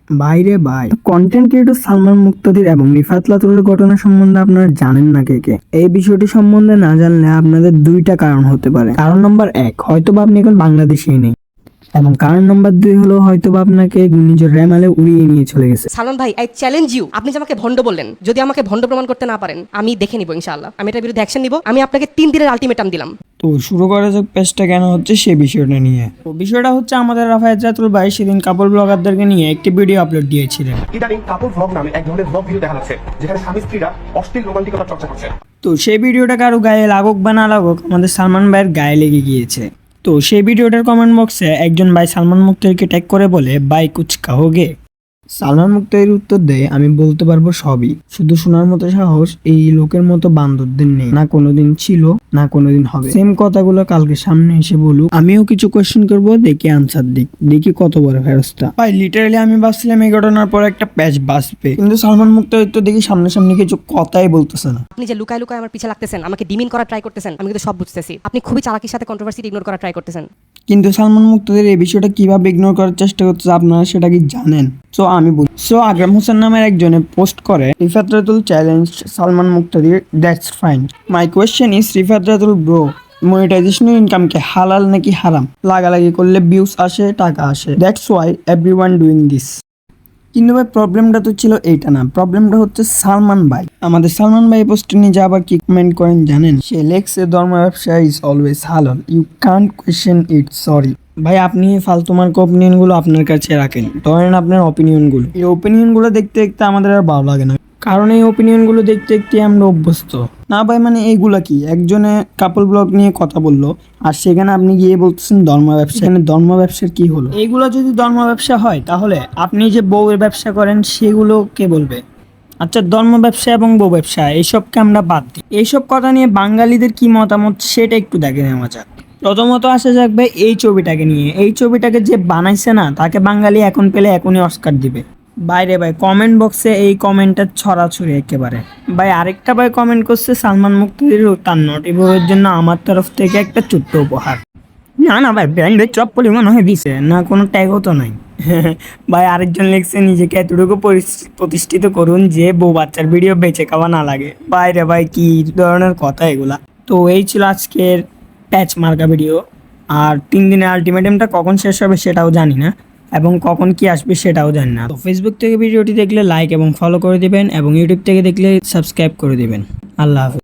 বাইরে ভাই, content creator Salman মুক্তাদির এবং রিফাত লাতুরের ঘটনা সম্বন্ধে আপনারা জানেন না কে? এই বিষয়টি সম্বন্ধে না জানলে আপনাদের দুইটা কারণ হতে পারে। কারণ নম্বর 1, হয়তোবা আপনি এখন বাংলাদেশেই নেই, এবং কারণ নম্বর 2 হলো হয়তোবা আপনাকে নিজের রেমালে উড়িয়ে নিয়ে চলে গেছে। সালমান ভাই, আই চ্যালেঞ্জ ইউ, আপনি যে আমাকে ভণ্ড বললেন, যদি আমাকে ভণ্ড প্রমাণ করতে না পারেন, আমি দেখে নিব ইনশাআল্লাহ। আমি এটার বিরুদ্ধে অ্যাকশন নিব। আমি আপনাকে 3 দিনের আলটিমেটাম দিলাম। তো শুরু করা যাক পেজটা কেন হচ্ছে সে বিষয়টা নিয়ে। তো বিষয়টা হচ্ছে আমাদের রাফায়েত রাতুল ভাই সেদিন কাপল ব্লগারদেরকে নিয়ে একটি ভিডিও আপলোড দিয়েছিলেন। ইদানিং কাপল ভ্লগ নামে এক ধরনের ভ্লগ ভিডিও দেখা যাচ্ছে, যেখানে স্বামী স্ত্রীরা অশ্লীল রোমান্টিকতার চর্চা করছে। তো সেই ভিডিওটা কারো গায়ে লাগুক বা না লাগুক, আমাদের সালমান ভাইয়ের গায়ে লেগে গিয়েছে। তো সেই ভিডিওটার কমেন্ট বক্সে একজন ভাই সালমান মুক্তাদিরকে ট্যাগ করে বলে, ভাই কুছ কাহোগে। সালমান মুক্তাদির উত্তর দেয়, আমি বলতে পারবো সবই, শুধু শোনার মতো সাহস এই লোকের মতো বান্দরদের নেই, না কোনোদিন ছিল না কোনোদিন হবে। সেম কথাগুলো কালকে সামনে এসে বলুক, আমিও কিছু কোয়েশ্চেন করবো, দেখি আনসার দেখি কত বড় ফেরস্তা। ভাই লিটারালি আমি ভাবছিলাম এই ঘটনার পর একটা প্যাচ বাঁচবে, কিন্তু সালমান মুক্তাদির তো দেখি সামনাসামনি কিছু কথাই বলতেছে না। আপনি যে লুকায় লুকায় আমার পিছে লাগতেছেন, আমাকে ডিমিন করার ট্রাই করতেছেন, আমি কিন্তু সব বুঝতেছি। আপনি খুবই চালাকির সাথে কন্ট্রোভার্সি ইগনোর করার ট্রাই করতেছেন। কিন্তু সালমান মুক্তাদির এই বিষয়টা কিভাবে ইগনোর করার চেষ্টা করতেছে আপনারা সেটা কি জানেন? সো আমি বলি, আকরাম হোসেন নামের একজনে পোস্ট করে, Rifat Ratul challenge Salman Muktadir, that's fine. My question is, Rifat Ratul bro, মনিটাইজেশনের ইনকাম কে হালাল নাকি হারাম? লাগালাগি করলে ভিউজ আসে, টাকা আসে, that's why everyone doing this. কিন্তু ভাই প্রবলেমটা তো ছিল এইটা না, প্রবলেমটা হচ্ছে সালমান ভাই। আমাদের সালমান ভাই পোস্টে নিজে আবার কি কমেন্ট করেন জানেন? সে লেখছে, ধর্ম ব্যবসা ইজ অলওয়েজ হালাল, you can't question it, sorry. ভাই আপনি ফালতু মার্কা অপিনিয়নগুলো আপনার কাছে রাখেন, ধরেন আপনার অপিনিয়নগুলো, এই অপিনিয়নগুলো দেখতে দেখতে আমাদের আর ভালো লাগে না, কারণ এই অপিনিয়নগুলো দেখতে দেখতে আমরা অভ্যস্ত না ভাই। মানে এইগুলা কি, একজনে কাপল ব্লগ নিয়ে কথা বললো আর সেখানে আপনি গিয়ে বলতেছেন ধর্ম ব্যবসা। এখানে ধর্ম ব্যবসার কি হলো? এইগুলো যদি ধর্ম ব্যবসা হয় তাহলে আপনি যে বউয়ের ব্যবসা করেন সেগুলো কে বলবে? আচ্ছা, ধর্ম ব্যবসা এবং বউ ব্যবসা এইসবকে আমরা বাদ দিই। এইসব কথা নিয়ে বাঙালিদের কি মতামত সেটা একটু দেখে নেওয়া যাক। প্রথমত আসা যাক ভাই এই ছবিটাকে নিয়ে। এই ছবিটাকে যে বানাইছে না, তাকে বাঙালি এখন পেলে এখনই অস্কার দিবে। বাইরে ভাই কমেন্ট বক্সে এই কমেন্টটা ছড়াছড়ি একেবারে। ভাই আরেকটা ভাই কমেন্ট করছে, সালমান মুক্তাদির তার নটি বউয়ের জন্য আমার তরফ থেকে একটা ছোট্ট উপহার। না ভাই, ব্র্যান্ডের চপ্পলই মনে হয় দিছে, না কোনো ট্যাগও তো নাই। ভাই আরেকজন লিখছে, নিজেকে এতটুকু প্রতিষ্ঠিত করুন যে বউ বাচ্চার ভিডিও বেঁচে খাওয়া না লাগে। বাইরে ভাই কি ধরনের কথা এগুলা। তো এই ছিল আজকের প্যাচ মার্কা ভিডিও। আর 3 দিনের আলটিমেটামটা কখন শেষ হবে সেটাও জানি না, এবং কখন কি আসবে সেটাও জানি না। তো ফেসবুক থেকে ভিডিওটি দেখলে লাইক এবং ফলো করে দিবেন, এবং ইউটিউব থেকে দেখলে সাবস্ক্রাইব করে দিবেন। আল্লাহ হাফেজ।